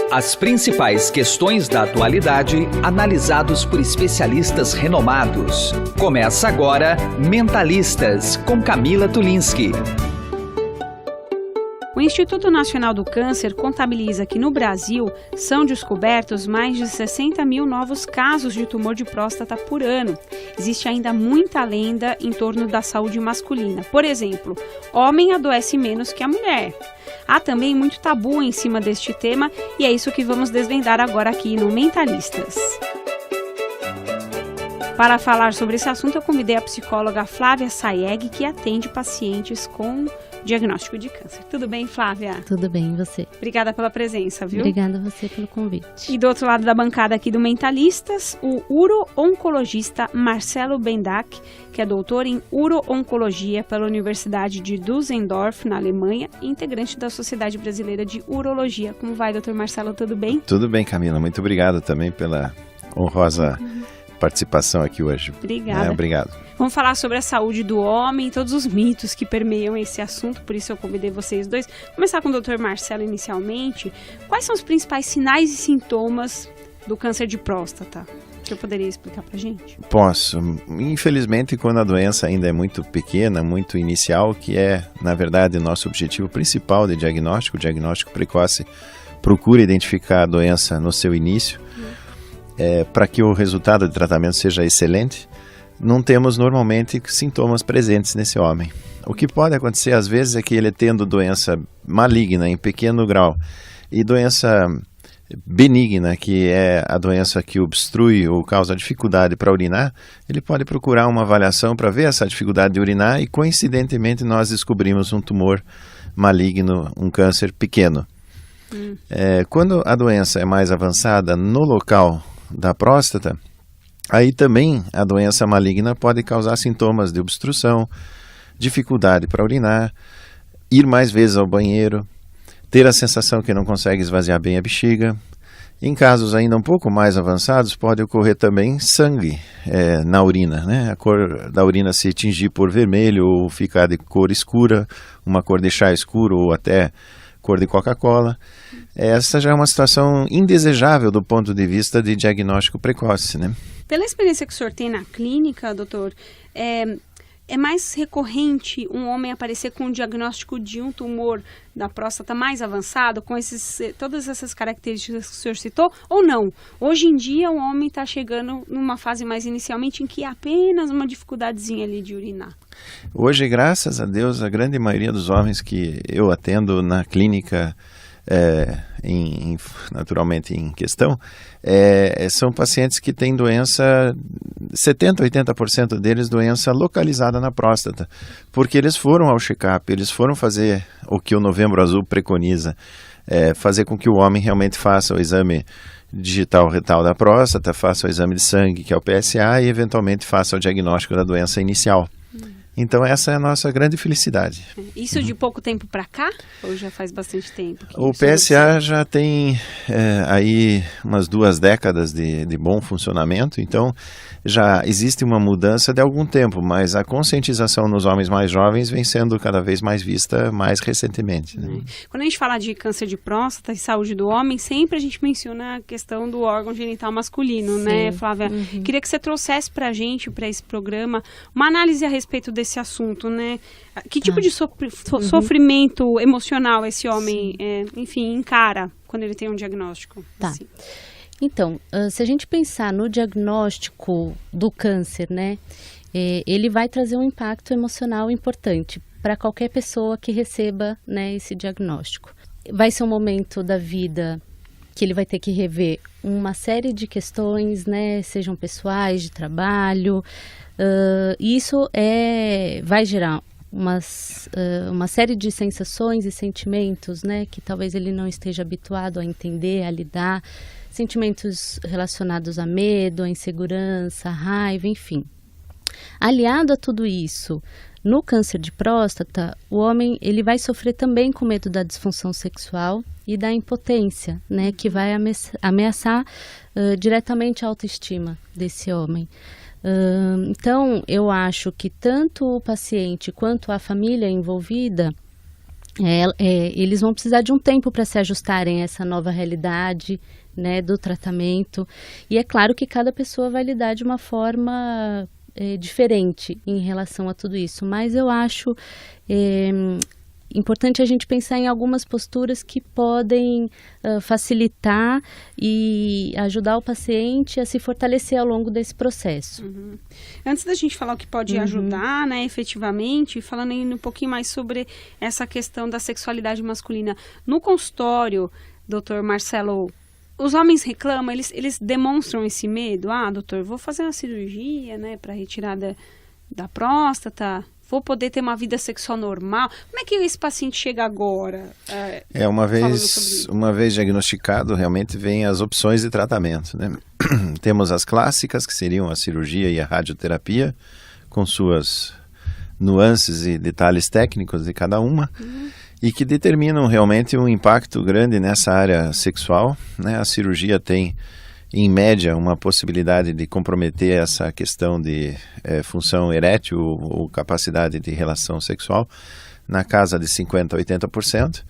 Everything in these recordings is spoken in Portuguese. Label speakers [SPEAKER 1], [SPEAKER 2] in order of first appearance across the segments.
[SPEAKER 1] As principais questões da atualidade, analisados por especialistas renomados. Começa agora Mentalistas, com Camila Tulinski.
[SPEAKER 2] O Instituto Nacional do Câncer contabiliza que no Brasil são descobertos mais de 60 mil novos casos de tumor de próstata por ano. Existe ainda muita lenda em torno da saúde masculina. Por exemplo, homem adoece menos que a mulher. Há também muito tabu em cima deste tema e é isso que vamos desvendar agora aqui no Mentalistas. Para falar sobre esse assunto, eu convidei a psicóloga Flávia Sayeg, que atende pacientes com diagnóstico de câncer. Tudo bem, Flávia?
[SPEAKER 3] Tudo bem, e você?
[SPEAKER 2] Obrigada pela presença, viu?
[SPEAKER 3] Obrigada a você pelo convite.
[SPEAKER 2] E do outro lado da bancada aqui do Mentalistas, o uro-oncologista Marcelo Bendak, que é doutor em uro-oncologia pela Universidade de Düsseldorf, na Alemanha, e integrante da Sociedade Brasileira de Urologia. Como vai, doutor Marcelo? Tudo bem?
[SPEAKER 4] Tudo bem, Camila. Muito obrigado também pela honrosa participação aqui hoje.
[SPEAKER 2] Obrigada.
[SPEAKER 4] Obrigado.
[SPEAKER 2] Vamos falar sobre a saúde do homem, todos os mitos que permeiam esse assunto, por isso eu convidei vocês dois. Vou começar com o Dr. Marcelo inicialmente. Quais são os principais sinais e sintomas do câncer de próstata? Você poderia explicar pra gente?
[SPEAKER 4] Posso. Infelizmente, quando a doença ainda é muito pequena, muito inicial, que é, na verdade, nosso objetivo principal de diagnóstico, o diagnóstico precoce, procura identificar a doença no seu início, para que o resultado de tratamento seja excelente. Não temos normalmente sintomas presentes nesse homem. O que pode acontecer às vezes é que ele tendo doença maligna em pequeno grau e doença benigna, que é a doença que obstrui ou causa dificuldade para urinar, ele pode procurar uma avaliação para ver essa dificuldade de urinar e coincidentemente nós descobrimos um tumor maligno, um câncer pequeno. Quando a doença é mais avançada no local da próstata, aí também a doença maligna pode causar sintomas de obstrução, dificuldade para urinar, ir mais vezes ao banheiro, ter a sensação que não consegue esvaziar bem a bexiga. Em casos ainda um pouco mais avançados, pode ocorrer também sangue na urina, né? A cor da urina se tingir por vermelho ou ficar de cor escura, uma cor de chá escuro ou até cor de Coca-Cola. Essa já é uma situação indesejável do ponto de vista de diagnóstico precoce, né?
[SPEAKER 2] Pela experiência que o senhor tem na clínica, doutor, é mais recorrente um homem aparecer com um diagnóstico de um tumor da próstata mais avançado, com todas essas características que o senhor citou, ou não? Hoje em dia, o homem está chegando numa fase mais inicialmente em que há apenas uma dificuldadezinha ali de urinar.
[SPEAKER 4] Hoje, graças a Deus, a grande maioria dos homens que eu atendo na clínica, naturalmente em questão, são pacientes que têm doença, 70%, 80% deles doença localizada na próstata, porque eles foram ao check-up, eles foram fazer o que o Novembro Azul preconiza, fazer com que o homem realmente faça o exame digital retal da próstata, faça o exame de sangue, que é o PSA, e eventualmente faça o diagnóstico da doença inicial. Então essa é a nossa grande felicidade.
[SPEAKER 2] Isso de pouco tempo para cá? Ou já faz bastante tempo?
[SPEAKER 4] O PSA já tem aí umas 2 décadas de bom funcionamento, então já existe uma mudança de algum tempo, mas a conscientização nos homens mais jovens vem sendo cada vez mais vista mais recentemente, né?
[SPEAKER 2] Quando a gente fala de câncer de próstata e saúde do homem, sempre a gente menciona a questão do órgão genital masculino, né, Flávia? Queria que você trouxesse para a gente, para esse programa, uma análise a respeito desse assunto, né? Que tipo de sofrimento emocional esse homem, encara quando ele tem um diagnóstico?
[SPEAKER 3] Tá.
[SPEAKER 2] Assim.
[SPEAKER 3] Então, se a gente pensar no diagnóstico do câncer, né, ele vai trazer um impacto emocional importante para qualquer pessoa que receba, né, esse diagnóstico. Vai ser um momento da vida que ele vai ter que rever uma série de questões, né, sejam pessoais, de trabalho. Isso vai gerar uma série de sensações e sentimentos, né, que talvez ele não esteja habituado a entender, a lidar, sentimentos relacionados a medo, a insegurança, a raiva, enfim. Aliado a tudo isso, no câncer de próstata, o homem ele vai sofrer também com medo da disfunção sexual e da impotência, né, que vai ameaçar diretamente a autoestima desse homem. Então, eu acho que tanto o paciente quanto a família envolvida eles vão precisar de um tempo para se ajustarem a essa nova realidade, né, do tratamento. E é claro que cada pessoa vai lidar de uma forma diferente em relação a tudo isso. Mas eu acho importante a gente pensar em algumas posturas que podem facilitar e ajudar o paciente a se fortalecer ao longo desse processo.
[SPEAKER 2] Uhum. Antes da gente falar o que pode ajudar, né, efetivamente, falando ainda um pouquinho mais sobre essa questão da sexualidade masculina. No consultório, doutor Marcelo, os homens reclamam, eles demonstram esse medo? Ah, doutor, vou fazer uma cirurgia, né, para retirada da próstata, vou poder ter uma vida sexual normal. Como é que esse paciente chega agora?
[SPEAKER 4] Uma vez diagnosticado, realmente vem as opções de tratamento, né? Temos as clássicas, que seriam a cirurgia e a radioterapia, com suas nuances e detalhes técnicos de cada uma, e que determinam realmente um impacto grande nessa área sexual, né? A cirurgia tem, em média, uma possibilidade de comprometer essa questão de função erétil ou capacidade de relação sexual na casa de 50% a 80%.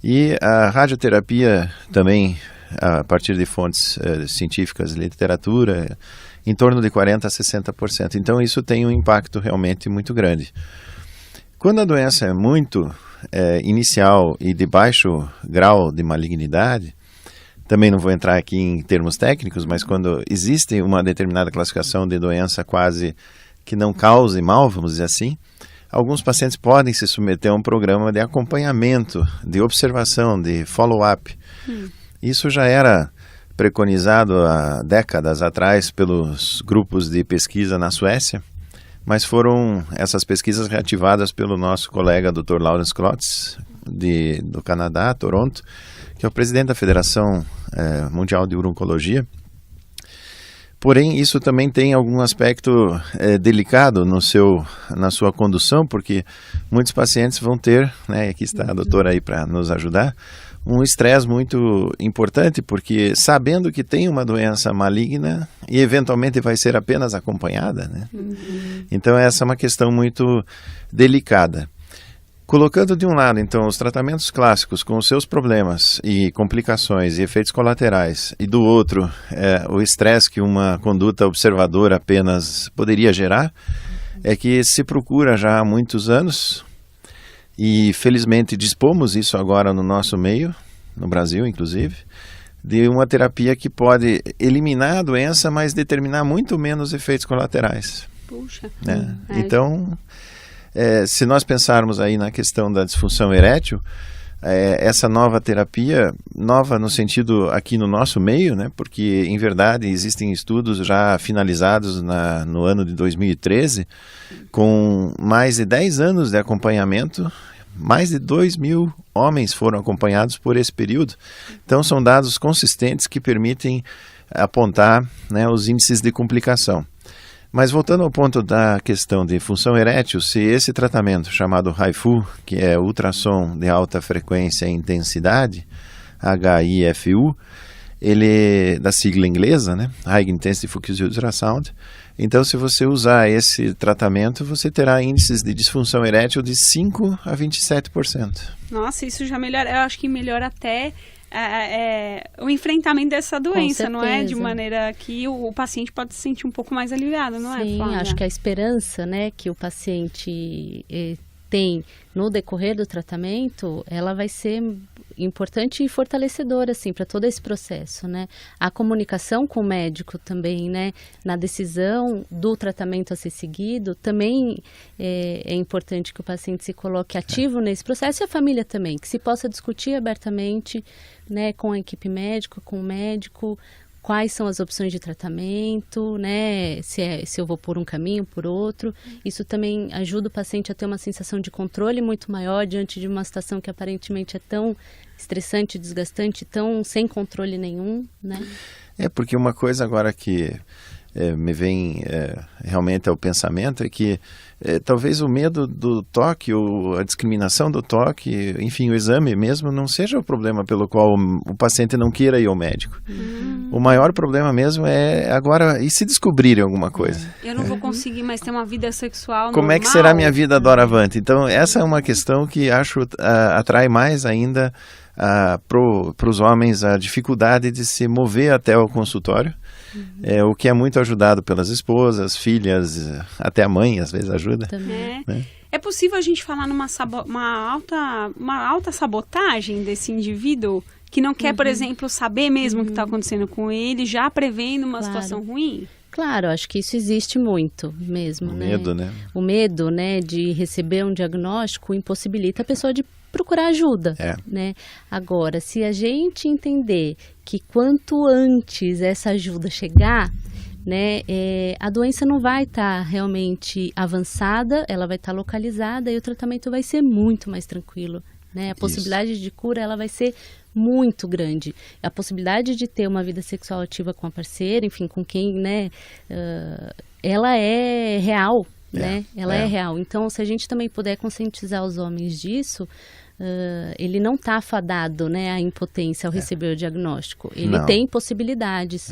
[SPEAKER 4] E a radioterapia também, a partir de fontes científicas, literatura, em torno de 40% a 60%. Então isso tem um impacto realmente muito grande. Quando a doença é muito inicial e de baixo grau de malignidade, também não vou entrar aqui em termos técnicos, mas quando existe uma determinada classificação de doença quase que não cause mal, vamos dizer assim, alguns pacientes podem se submeter a um programa de acompanhamento, de observação, de follow-up. Isso já era preconizado há décadas atrás pelos grupos de pesquisa na Suécia, mas foram essas pesquisas reativadas pelo nosso colega Dr. Lawrence Klotz, do Canadá, Toronto, que é o presidente da Federação Mundial de Urologia. Porém, isso também tem algum aspecto delicado na sua condução, porque muitos pacientes vão ter, né, aqui está a doutora aí para nos ajudar, um estresse muito importante, porque sabendo que tem uma doença maligna e eventualmente vai ser apenas acompanhada, né? Então essa é uma questão muito delicada. Colocando de um lado, então, os tratamentos clássicos com os seus problemas e complicações e efeitos colaterais, e do outro, o estresse que uma conduta observadora apenas poderia gerar, é que se procura já há muitos anos, e felizmente dispomos isso agora no nosso meio, no Brasil inclusive, de uma terapia que pode eliminar a doença, mas determinar muito menos efeitos colaterais.
[SPEAKER 2] Puxa.
[SPEAKER 4] Né? Então, se nós pensarmos aí na questão da disfunção erétil, essa nova terapia, nova no sentido aqui no nosso meio, né? Porque em verdade existem estudos já finalizados no ano de 2013, com mais de 10 anos de acompanhamento, mais de 2.000 homens foram acompanhados por esse período. Então são dados consistentes que permitem apontar, né, os índices de complicação. Mas voltando ao ponto da questão de função erétil, se esse tratamento chamado HIFU, que é ultrassom de alta frequência e intensidade, HIFU, ele da sigla inglesa, né, High Intensity Focused Ultrasound, então se você usar esse tratamento, você terá índices de disfunção erétil de 5% a 27%.
[SPEAKER 2] Nossa, isso já melhora, eu acho que melhora até o enfrentamento dessa doença, não é? De maneira que o paciente pode se sentir um pouco mais aliviado, não é?
[SPEAKER 3] Sim, acho que a esperança, né, que o paciente tem no decorrer do tratamento, ela vai ser importante e fortalecedora, assim, para todo esse processo, né? A comunicação com o médico também, né, na decisão do tratamento a ser seguido, também é importante que o paciente se coloque ativo nesse processo, e a família também, que se possa discutir abertamente, né, com a equipe médica, com o médico, quais são as opções de tratamento, né, se eu vou por um caminho, por outro. Isso também ajuda o paciente a ter uma sensação de controle muito maior diante de uma situação que aparentemente é tão estressante, desgastante, tão sem controle nenhum, né?
[SPEAKER 4] Porque uma coisa agora que me vem realmente ao pensamento é que talvez o medo do toque ou a discriminação do toque, enfim, o exame mesmo não seja o problema pelo qual o paciente não queira ir ao médico. O maior problema mesmo é agora, e se descobrirem alguma coisa?
[SPEAKER 2] Eu não vou conseguir mais ter uma vida sexual
[SPEAKER 4] Como
[SPEAKER 2] normal?
[SPEAKER 4] é que será a minha vida doravante? Então, essa é uma questão que acho atrai mais ainda para os homens a dificuldade de se mover até o consultório, o que é muito ajudado pelas esposas, filhas, até a mãe às vezes ajuda.
[SPEAKER 2] É possível a gente falar numa uma alta sabotagem desse indivíduo que não quer, por exemplo, saber mesmo o que está acontecendo com ele, já prevendo uma situação ruim?
[SPEAKER 3] Claro, acho que isso existe muito mesmo.
[SPEAKER 4] O medo, né?
[SPEAKER 3] O medo, né, de receber um diagnóstico impossibilita a pessoa de procurar ajuda, né? Agora, se a gente entender que quanto antes essa ajuda chegar, né, a doença não vai estar realmente avançada, ela vai estar localizada e o tratamento vai ser muito mais tranquilo, né? A possibilidade de cura, ela vai ser muito grande. A possibilidade de ter uma vida sexual ativa com a parceira, enfim, com quem, né, ela é real, né? Ela é real. Então, se a gente também puder conscientizar os homens disso, ele não está afadado, né, à impotência ao receber o diagnóstico. Ele tem possibilidades.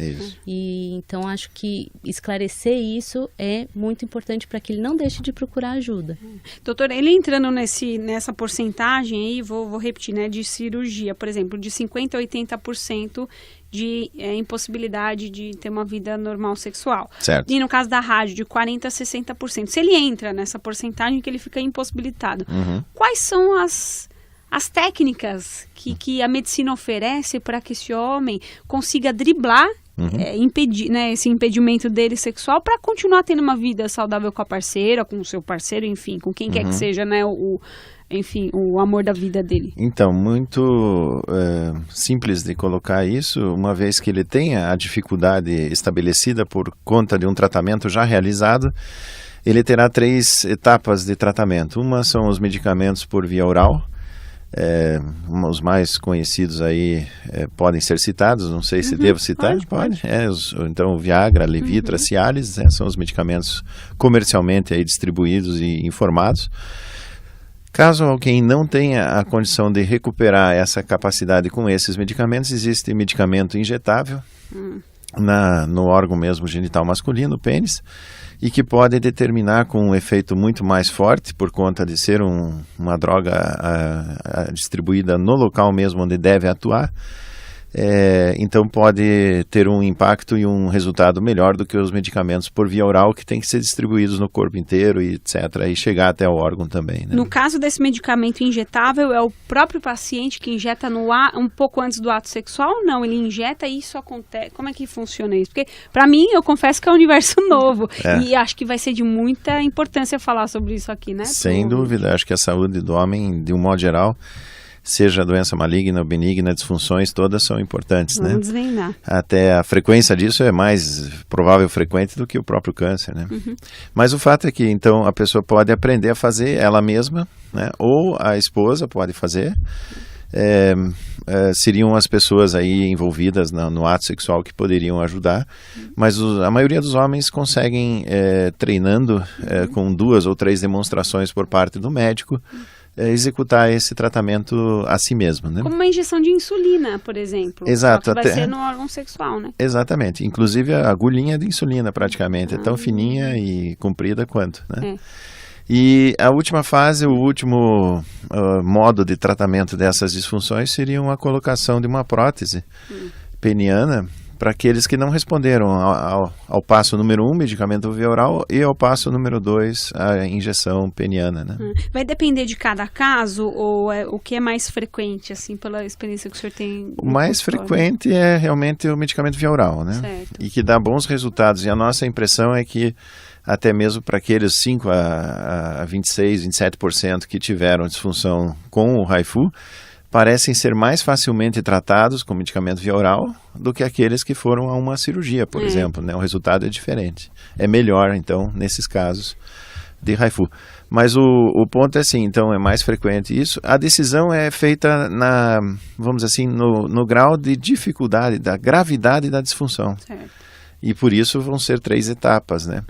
[SPEAKER 3] E então acho que esclarecer isso é muito importante para que ele não deixe de procurar ajuda.
[SPEAKER 2] Doutora, ele entrando nessa porcentagem aí, vou repetir, né, de cirurgia, por exemplo, de 50% a 80% de impossibilidade de ter uma vida normal sexual.
[SPEAKER 4] Certo.
[SPEAKER 2] E no caso da rádio, de 40% a 60%. Se ele entra nessa porcentagem que ele fica impossibilitado, quais são as técnicas que a medicina oferece para que esse homem consiga driblar impedir, né, esse impedimento dele sexual para continuar tendo uma vida saudável com a parceira, com o seu parceiro, enfim, com quem quer que seja, né, o amor da vida dele? Então,
[SPEAKER 4] muito simples de colocar isso, uma vez que ele tenha a dificuldade estabelecida por conta de um tratamento já realizado, ele terá 3 etapas de tratamento. Uma são os medicamentos por via oral. Os mais conhecidos aí podem ser citados, não sei se devo citar. Pode. Então, o Viagra, Levitra, Cialis, são os medicamentos comercialmente aí distribuídos e informados. Caso alguém não tenha a condição de recuperar essa capacidade com esses medicamentos, existe medicamento injetável no órgão mesmo genital masculino, o pênis, e que pode determinar com um efeito muito mais forte, por conta de ser uma droga distribuída no local mesmo onde deve atuar. Então pode ter um impacto e um resultado melhor do que os medicamentos por via oral, que tem que ser distribuídos no corpo inteiro e etc, e chegar até o órgão também, né?
[SPEAKER 2] No caso desse medicamento injetável, é o próprio paciente que injeta no ar um pouco antes do ato sexual ou não? Ele injeta e isso acontece? Como é que funciona isso? Porque para mim, eu confesso que é um universo novo e acho que vai ser de muita importância falar sobre isso aqui, né?
[SPEAKER 4] Sem dúvida, acho que a saúde do homem, de um modo geral, seja doença maligna ou benigna, disfunções, todas são importantes, né?
[SPEAKER 2] Vamos desvendar.
[SPEAKER 4] Até a frequência disso é mais provável frequente do que o próprio câncer, né? Mas o fato é que, então, a pessoa pode aprender a fazer ela mesma, né? Ou a esposa pode fazer. Seriam as pessoas aí envolvidas no ato sexual que poderiam ajudar, mas a maioria dos homens conseguem, treinando com 2 ou 3 demonstrações por parte do médico, executar esse tratamento a si mesmo, né?
[SPEAKER 2] Como uma injeção de insulina, por exemplo.
[SPEAKER 4] Exato.
[SPEAKER 2] Só que vai ser no órgão sexual, né?
[SPEAKER 4] Exatamente. Inclusive a agulhinha de insulina praticamente. É tão fininha e comprida quanto, né? E a última fase, o último modo de tratamento dessas disfunções seria a colocação de uma prótese peniana para aqueles que não responderam ao passo número 1, medicamento via oral, e ao passo número 2, a injeção peniana, né?
[SPEAKER 2] Vai depender de cada caso ou o que é mais frequente, assim, pela experiência que o senhor tem?
[SPEAKER 4] O mais frequente é realmente o medicamento via oral, né?
[SPEAKER 2] Certo.
[SPEAKER 4] E que dá bons resultados. E a nossa impressão é que até mesmo para aqueles 5 a 26, 27% que tiveram disfunção com o HIFU, parecem ser mais facilmente tratados com medicamento via oral do que aqueles que foram a uma cirurgia, por exemplo, né? O resultado é diferente. É melhor, então, nesses casos de HIFU. Mas o ponto é assim, então, é mais frequente isso. A decisão é feita vamos dizer assim, no grau de dificuldade, da gravidade da disfunção.
[SPEAKER 2] Certo.
[SPEAKER 4] e por isso vão ser 3 etapas, né?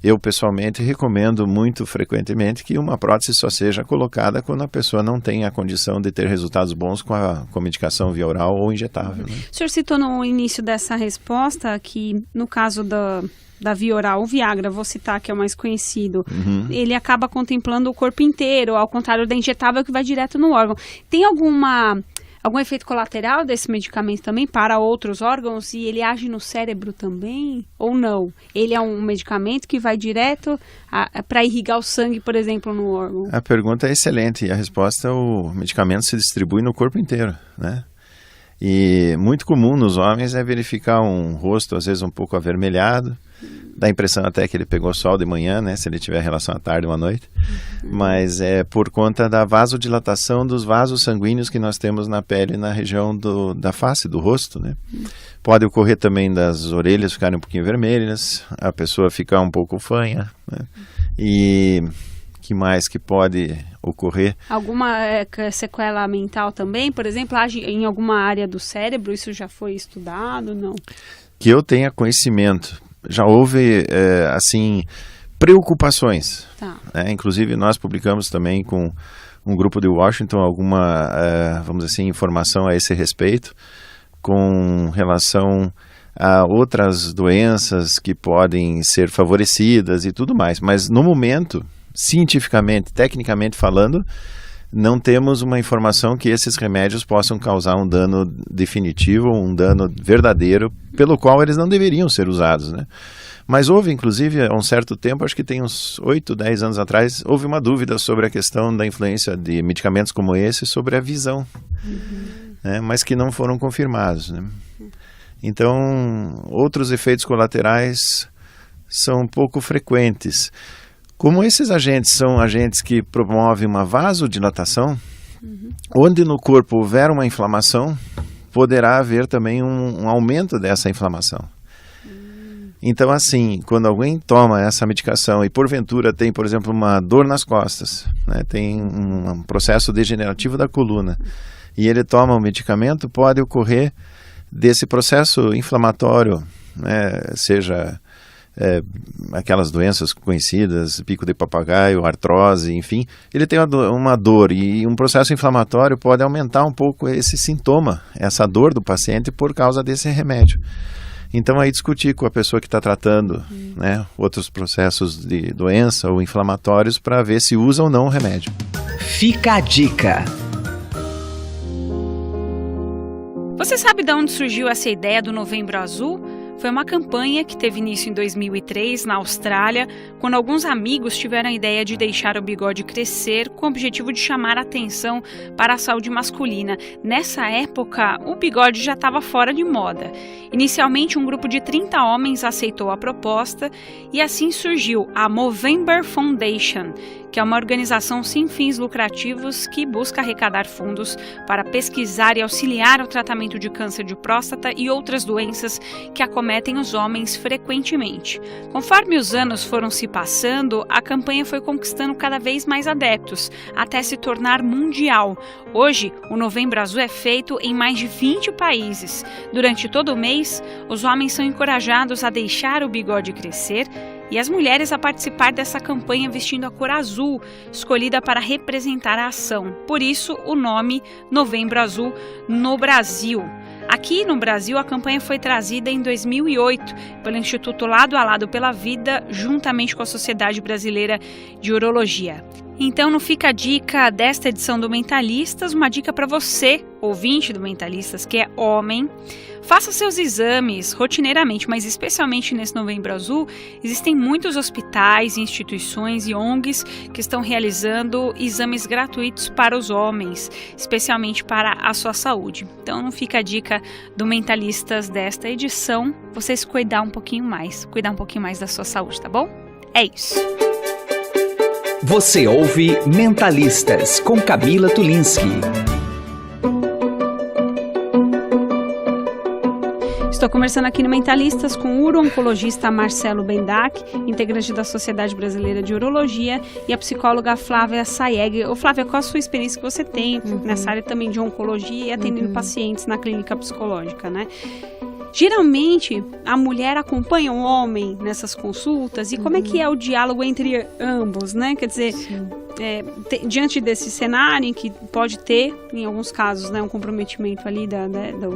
[SPEAKER 4] Eu, pessoalmente, recomendo muito frequentemente que uma prótese só seja colocada quando a pessoa não tem a condição de ter resultados bons com a medicação via oral ou injetável. Né?
[SPEAKER 2] O senhor citou no início dessa resposta que, no caso da via oral, o Viagra, vou citar que é o mais conhecido, ele acaba contemplando o corpo inteiro, ao contrário da injetável que vai direto no órgão. Tem algum efeito colateral desse medicamento também para outros órgãos e ele age no cérebro também ou não? Ele é um medicamento que vai direto para irrigar o sangue, por exemplo, no órgão?
[SPEAKER 4] A pergunta é excelente e a resposta é: o medicamento se distribui no corpo inteiro, né? E muito comum nos homens é verificar um rosto às vezes um pouco avermelhado, dá a impressão até que ele pegou sol de manhã, né, se ele tiver relação à tarde ou à noite, mas é por conta da vasodilatação dos vasos sanguíneos que nós temos na pele, na região da face, do rosto, né. Pode ocorrer também das orelhas ficarem um pouquinho vermelhas, a pessoa ficar um pouco fanha, né, e que mais que pode ocorrer?
[SPEAKER 2] Alguma sequela mental também, por exemplo, age em alguma área do cérebro, isso já foi estudado, não?
[SPEAKER 4] Que eu tenha conhecimento. Já houve, assim, preocupações.
[SPEAKER 2] Tá.
[SPEAKER 4] Né? Inclusive, nós publicamos também com um grupo de Washington alguma, vamos dizer assim, informação a esse respeito, com relação a outras doenças que podem ser favorecidas e tudo mais. Mas, no momento, cientificamente, tecnicamente falando, não temos uma informação que esses remédios possam causar um dano definitivo, um dano verdadeiro, pelo qual eles não deveriam ser usados, né? Mas houve, inclusive, há um certo tempo, acho que tem uns 8, 10 anos atrás, houve uma dúvida sobre a questão da influência de medicamentos como esse sobre a visão, né? Mas que não foram confirmados, né? Então, outros efeitos colaterais são pouco frequentes. Como esses agentes são agentes que promovem uma vasodilatação, onde no corpo houver uma inflamação, poderá haver também um aumento dessa inflamação. Então, assim, quando alguém toma essa medicação e porventura tem, por exemplo, uma dor nas costas, né, tem um processo degenerativo da coluna, e ele toma o medicamento, pode ocorrer desse processo inflamatório, né, seja aquelas doenças conhecidas, pico de papagaio, artrose, enfim, ele tem uma dor e um processo inflamatório pode aumentar um pouco esse sintoma, essa dor do paciente por causa desse remédio. Então aí discutir com a pessoa que está tratando, né, outros processos de doença ou inflamatórios para ver se usa ou não o remédio.
[SPEAKER 1] Fica a dica.
[SPEAKER 2] Você sabe de onde surgiu essa ideia do Novembro Azul? Foi uma campanha que teve início em 2003, na Austrália, quando alguns amigos tiveram a ideia de deixar o bigode crescer com o objetivo de chamar a atenção para a saúde masculina. Nessa época, o bigode já estava fora de moda. Inicialmente, um grupo de 30 homens aceitou a proposta e assim surgiu a Movember Foundation, que é uma organização sem fins lucrativos que busca arrecadar fundos para pesquisar e auxiliar o tratamento de câncer de próstata e outras doenças que acometem os homens frequentemente. Conforme os anos foram se passando, a campanha foi conquistando cada vez mais adeptos, até se tornar mundial. Hoje, o Novembro Azul é feito em mais de 20 países. Durante todo o mês, os homens são encorajados a deixar o bigode crescer e as mulheres a participar dessa campanha vestindo a cor azul, escolhida para representar a ação. Por isso, o nome Novembro Azul no Brasil. Aqui no Brasil, a campanha foi trazida em 2008 pelo Instituto Lado a Lado pela Vida, juntamente com a Sociedade Brasileira de Urologia. Então, não fica a dica desta edição do Mentalistas, uma dica para você, ouvinte do Mentalistas, que é homem. Faça seus exames rotineiramente, mas especialmente nesse Novembro Azul, existem muitos hospitais, instituições e ONGs que estão realizando exames gratuitos para os homens, especialmente para a sua saúde. Então não fica a dica do Mentalistas desta edição, você se cuidar um pouquinho mais da sua saúde, tá bom? É isso.
[SPEAKER 1] Você ouve Mentalistas com Camila Tulinski.
[SPEAKER 2] Estou conversando aqui no Mentalistas com o uro-oncologista Marcelo Bendac, integrante da Sociedade Brasileira de Urologia, e a psicóloga Flávia Sayeg. Ô Flávia, qual a sua experiência que você tem nessa área também de oncologia e atendendo pacientes na clínica psicológica, né? Geralmente, a mulher acompanha o homem nessas consultas, e como é que é o diálogo entre ambos, né? Quer dizer, diante desse cenário em que pode ter, em alguns casos, né, um comprometimento ali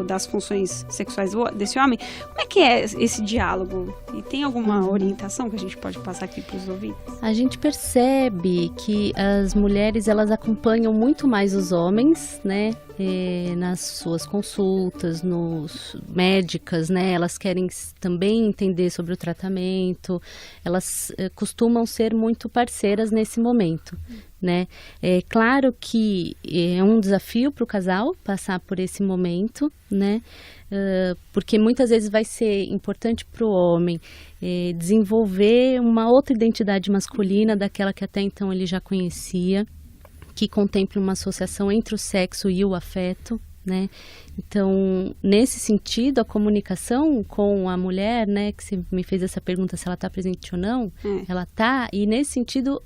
[SPEAKER 2] das funções sexuais desse homem, como é que é esse diálogo? E tem alguma orientação que a gente pode passar aqui para os ouvintes?
[SPEAKER 3] A gente percebe que as mulheres, elas acompanham muito mais os homens, né? Nas suas consultas, nos médicas, né? Elas querem também entender sobre o tratamento, elas costumam ser muito parceiras nesse momento, né? É claro que é um desafio para o casal passar por esse momento, né? Porque muitas vezes vai ser importante para o homem desenvolver uma outra identidade masculina daquela que até então ele já conhecia, que contemple uma associação entre o sexo e o afeto, né? Então, nesse sentido, a comunicação com a mulher, né, que você me fez essa pergunta se ela está presente ou não, ela está, e nesse sentido,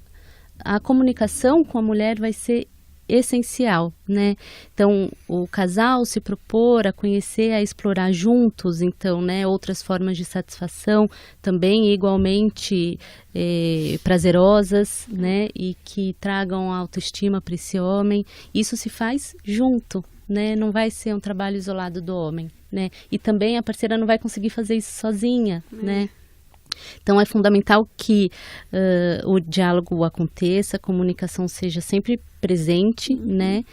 [SPEAKER 3] a comunicação com a mulher vai ser essencial, né? Então, o casal se propor a conhecer, a explorar juntos, então, né, outras formas de satisfação também igualmente prazerosas, né, e que tragam autoestima para esse homem. Isso se faz junto, né? Não vai ser um trabalho isolado do homem, né? E também a parceira não vai conseguir fazer isso sozinha, né? Então, é fundamental que o diálogo aconteça, a comunicação seja sempre presente, né?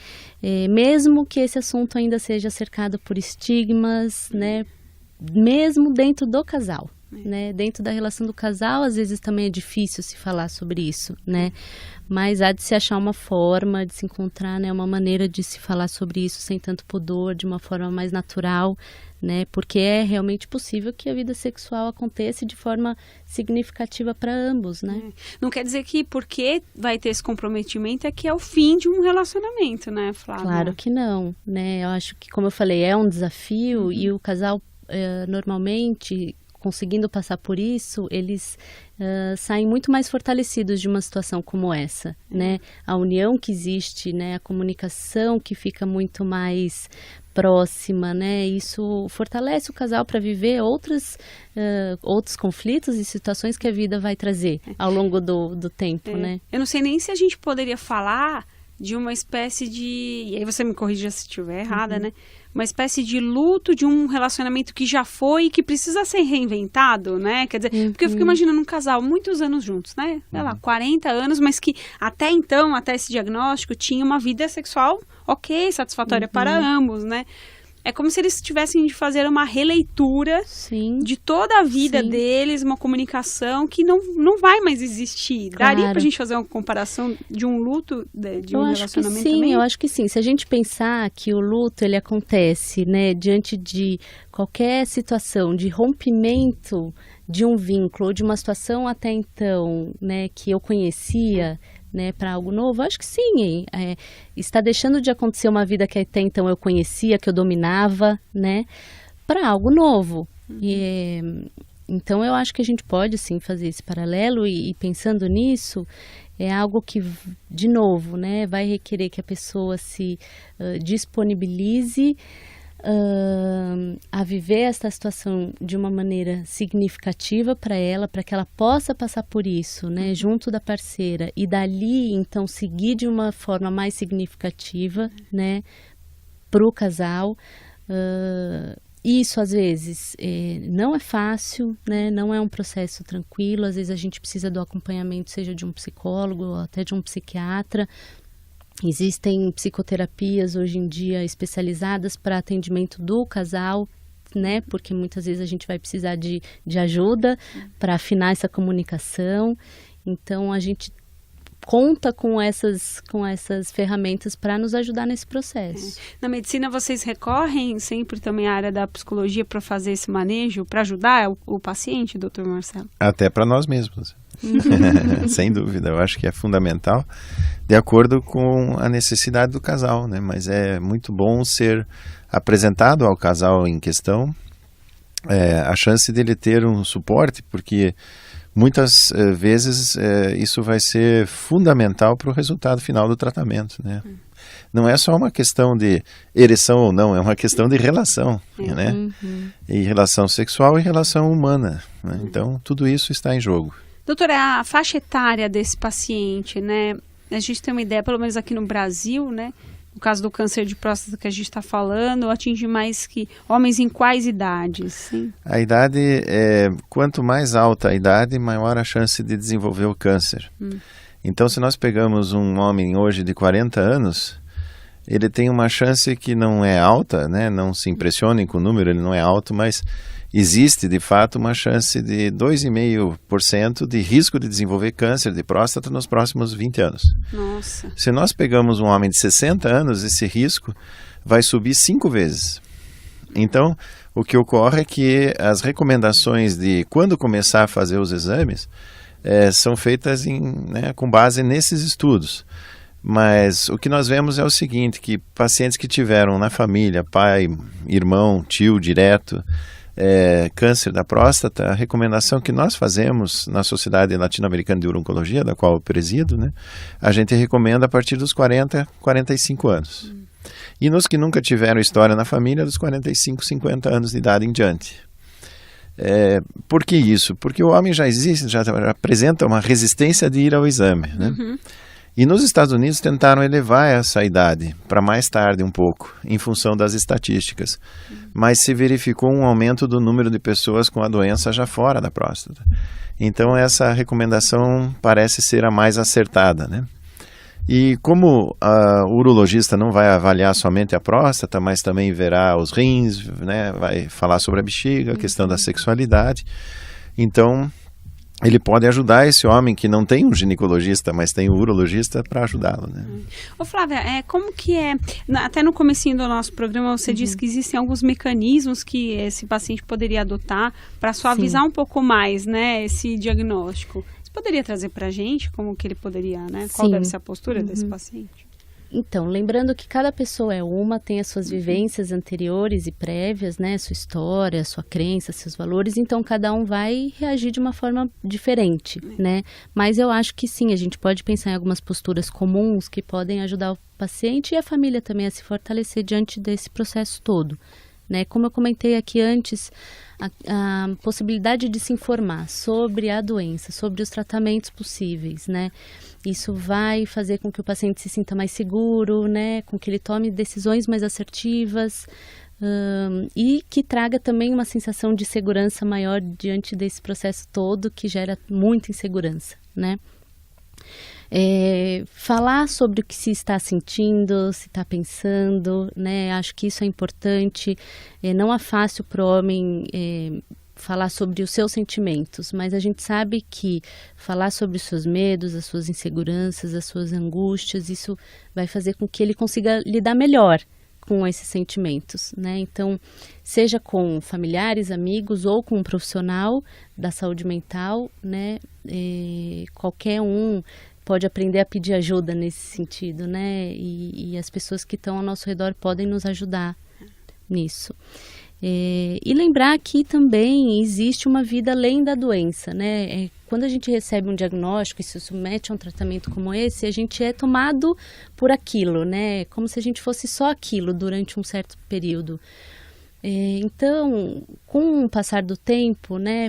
[SPEAKER 3] Mesmo que esse assunto ainda seja cercado por estigmas, né? Mesmo dentro do casal, né? Dentro da relação do casal, às vezes também é difícil se falar sobre isso, né? Mas há de se achar uma forma, de se encontrar, né, uma maneira de se falar sobre isso sem tanto pudor, de uma forma mais natural, né? Porque é realmente possível que a vida sexual aconteça de forma significativa para ambos, né?
[SPEAKER 2] Não quer dizer que porque vai ter esse comprometimento é que é o fim de um relacionamento, né, Flávia?
[SPEAKER 3] Claro que não, né? Eu acho que, como eu falei, é um desafio e o casal normalmente, conseguindo passar por isso, eles saem muito mais fortalecidos de uma situação como essa, né? A união que existe, né? A comunicação que fica muito mais próxima, né? Isso fortalece o casal para viver outros conflitos e situações que a vida vai trazer ao longo do tempo, né?
[SPEAKER 2] Eu não sei nem se a gente poderia falar de uma espécie de... E aí você me corrija se estiver errada, né? Uma espécie de luto de um relacionamento que já foi e que precisa ser reinventado, né? Quer dizer, porque eu fico imaginando um casal muitos anos juntos, né? Sei lá, 40 anos, mas que até então, até esse diagnóstico, tinha uma vida sexual ok, satisfatória para ambos, né? É como se eles tivessem de fazer uma releitura de toda a vida deles, uma comunicação que não vai mais existir.
[SPEAKER 3] Claro.
[SPEAKER 2] Daria pra gente fazer uma comparação de um luto, de um relacionamento
[SPEAKER 3] também?
[SPEAKER 2] também?
[SPEAKER 3] Eu acho que sim. Se a gente pensar que o luto, ele acontece, né, diante de qualquer situação de rompimento de um vínculo ou de uma situação até então, né, que eu conhecia, né, para algo novo, acho que sim, está deixando de acontecer uma vida que até então eu conhecia, que eu dominava, né, para algo novo. Então eu acho que a gente pode sim fazer esse paralelo e pensando nisso, é algo que, de novo, né, vai requerer que a pessoa se disponibilize a viver essa situação de uma maneira significativa para ela, para que ela possa passar por isso, né, junto da parceira, e dali, então, seguir de uma forma mais significativa, né, para o casal. Isso, às vezes, não é fácil, né, não é um processo tranquilo, às vezes a gente precisa do acompanhamento, seja de um psicólogo ou até de um psiquiatra. Existem psicoterapias hoje em dia especializadas para atendimento do casal, né? Porque muitas vezes a gente vai precisar de ajuda para afinar essa comunicação. Então, a gente conta com essas ferramentas para nos ajudar nesse processo.
[SPEAKER 2] Na medicina, vocês recorrem sempre também à área da psicologia para fazer esse manejo, para ajudar o paciente, doutor Marcelo?
[SPEAKER 4] Até para nós mesmos. Sem dúvida, eu acho que é fundamental, de acordo com a necessidade do casal, né? Mas é muito bom ser apresentado ao casal em questão a chance dele ter um suporte, porque muitas vezes isso vai ser fundamental para o resultado final do tratamento, né? não é só uma questão de ereção ou não, é uma questão de relação, né? E relação sexual e relação humana, né? Então, tudo isso está em jogo.
[SPEAKER 2] Doutora, a faixa etária desse paciente, né? A gente tem uma ideia, pelo menos aqui no Brasil, né? No caso do câncer de próstata que a gente está falando, atinge mais que homens em quais idades? Sim.
[SPEAKER 4] A idade, quanto mais alta a idade, maior a chance de desenvolver o câncer. Então, se nós pegamos um homem hoje de 40 anos, ele tem uma chance que não é alta, né? Não se impressionem com o número, ele não é alto, mas existe, de fato, uma chance de 2,5% de risco de desenvolver câncer de próstata nos próximos 20 anos.
[SPEAKER 2] Nossa.
[SPEAKER 4] Se nós pegamos um homem de 60 anos, esse risco vai subir 5 vezes. Então, o que ocorre é que as recomendações de quando começar a fazer os exames são feitas com base nesses estudos. Mas o que nós vemos é o seguinte, que pacientes que tiveram na família, pai, irmão, tio direto, câncer da próstata, a recomendação que nós fazemos na Sociedade Latino-Americana de Urologia, da qual eu presido, né, a gente recomenda a partir dos 40, 45 anos. E nos que nunca tiveram história na família, dos 45, 50 anos de idade em diante. Por que isso? Porque o homem já apresenta uma resistência de ir ao exame, né? E nos Estados Unidos tentaram elevar essa idade para mais tarde um pouco, em função das estatísticas. Mas se verificou um aumento do número de pessoas com a doença já fora da próstata. Então essa recomendação parece ser a mais acertada, né? E como o urologista não vai avaliar somente a próstata, mas também verá os rins, né? Vai falar sobre a bexiga, a questão da sexualidade. Então, ele pode ajudar esse homem que não tem um ginecologista, mas tem um urologista para ajudá-lo, né?
[SPEAKER 2] Ô Flávia, como que até no comecinho do nosso programa você disse que existem alguns mecanismos que esse paciente poderia adotar para suavizar um pouco mais, né, esse diagnóstico. Você poderia trazer para a gente como que ele poderia, né? Qual deve ser a postura desse paciente?
[SPEAKER 3] Então, lembrando que cada pessoa tem as suas vivências anteriores e prévias, né? Sua história, sua crença, seus valores. Então, cada um vai reagir de uma forma diferente, né? Mas eu acho que sim, a gente pode pensar em algumas posturas comuns que podem ajudar o paciente e a família também a se fortalecer diante desse processo todo, né? Como eu comentei aqui antes, a possibilidade de se informar sobre a doença, sobre os tratamentos possíveis, né? Isso vai fazer com que o paciente se sinta mais seguro, né? Com que ele tome decisões mais assertivas e que traga também uma sensação de segurança maior diante desse processo todo que gera muita insegurança, né? Falar sobre o que se está sentindo, se está pensando, né? Acho que isso é importante. Não é fácil para o homem falar sobre os seus sentimentos, mas a gente sabe que falar sobre os seus medos, as suas inseguranças, as suas angústias, isso vai fazer com que ele consiga lidar melhor com esses sentimentos, né? Então, seja com familiares, amigos ou com um profissional da saúde mental, né? Qualquer um pode aprender a pedir ajuda nesse sentido, né? E as pessoas que estão ao nosso redor podem nos ajudar nisso. E lembrar que também existe uma vida além da doença, né? Quando a gente recebe um diagnóstico e se submete a um tratamento como esse, a gente é tomado por aquilo, né? Como se a gente fosse só aquilo durante um certo período. Então, com o passar do tempo, né?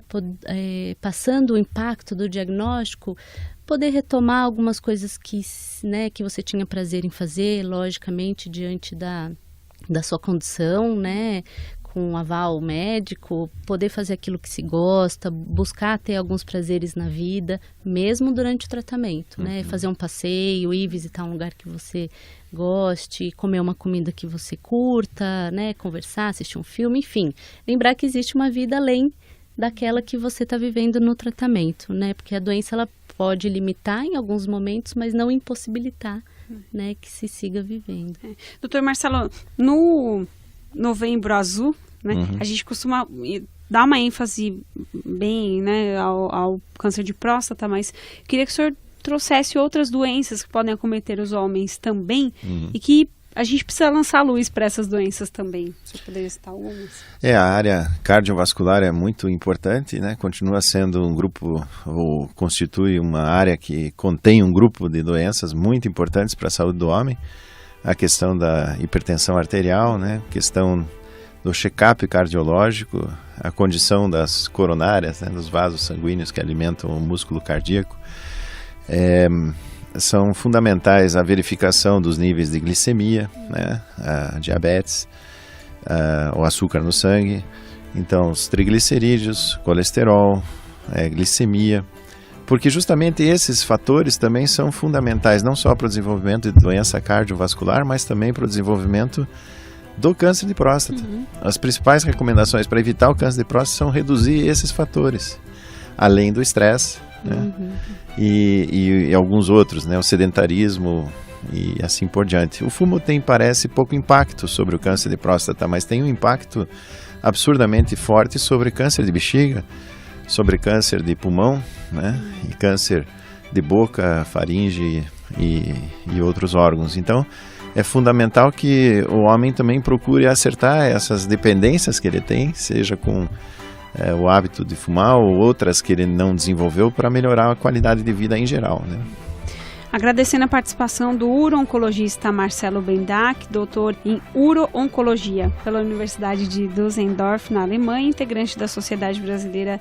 [SPEAKER 3] Passando o impacto do diagnóstico, poder retomar algumas coisas que você tinha prazer em fazer, logicamente, diante da sua condição, né? Com um aval médico, poder fazer aquilo que se gosta, buscar ter alguns prazeres na vida, mesmo durante o tratamento, né? Fazer um passeio, ir visitar um lugar que você goste, comer uma comida que você curta, né? Conversar, assistir um filme, enfim. Lembrar que existe uma vida além daquela que você está vivendo no tratamento, né? Porque a doença, ela pode limitar em alguns momentos, mas não impossibilitar, né? Que se siga vivendo.
[SPEAKER 2] Doutor Marcelo, no Novembro Azul, né? A gente costuma dar uma ênfase bem, né, ao câncer de próstata, mas queria que o senhor trouxesse outras doenças que podem acometer os homens também e que a gente precisa lançar luz para essas doenças também. Você poderia citar algumas?
[SPEAKER 4] A área cardiovascular é muito importante, né? Continua sendo um grupo, ou constitui uma área que contém um grupo de doenças muito importantes para a saúde do homem. a questão da hipertensão arterial, né? Questão do check-up cardiológico, a condição das coronárias, né? Dos vasos sanguíneos que alimentam o músculo cardíaco. São fundamentais a verificação dos níveis de glicemia, né? A diabetes, o açúcar no sangue, então os triglicerídeos, colesterol, glicemia, porque justamente esses fatores também são fundamentais não só para o desenvolvimento de doença cardiovascular, mas também para o desenvolvimento do câncer de próstata. As principais recomendações para evitar o câncer de próstata são reduzir esses fatores, além do estresse, né? E alguns outros, né? O sedentarismo e assim por diante. O fumo parece pouco impacto sobre o câncer de próstata, mas tem um impacto absurdamente forte sobre câncer de bexiga, sobre câncer de pulmão, né? E câncer de boca, faringe e outros órgãos. Então, é fundamental que o homem também procure acertar essas dependências que ele tem, seja com o hábito de fumar ou outras que ele não desenvolveu, para melhorar a qualidade de vida em geral, né?
[SPEAKER 2] Agradecendo a participação do uro-oncologista Marcelo Bendack, doutor em uro-oncologia pela Universidade de Düsseldorf, na Alemanha, integrante da Sociedade Brasileira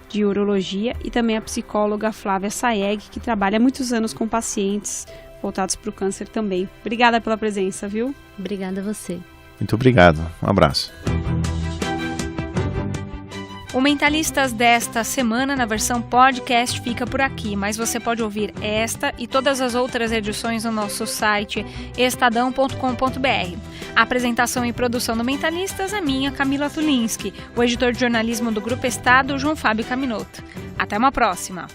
[SPEAKER 2] de Urologia, e também a psicóloga Flávia Saeg, que trabalha há muitos anos com pacientes voltados para o câncer também. Obrigada pela presença, viu?
[SPEAKER 3] Obrigada a você.
[SPEAKER 4] Muito obrigado. Um abraço.
[SPEAKER 5] O Mentalistas desta semana, na versão podcast, fica por aqui, mas você pode ouvir esta e todas as outras edições no nosso site estadão.com.br. A apresentação e produção do Mentalistas é minha, Camila Tulinski, o editor de jornalismo do Grupo Estado, João Fábio Caminoto. Até uma próxima!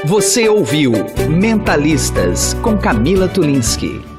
[SPEAKER 1] Você ouviu Mentalistas com Camila Tulinski.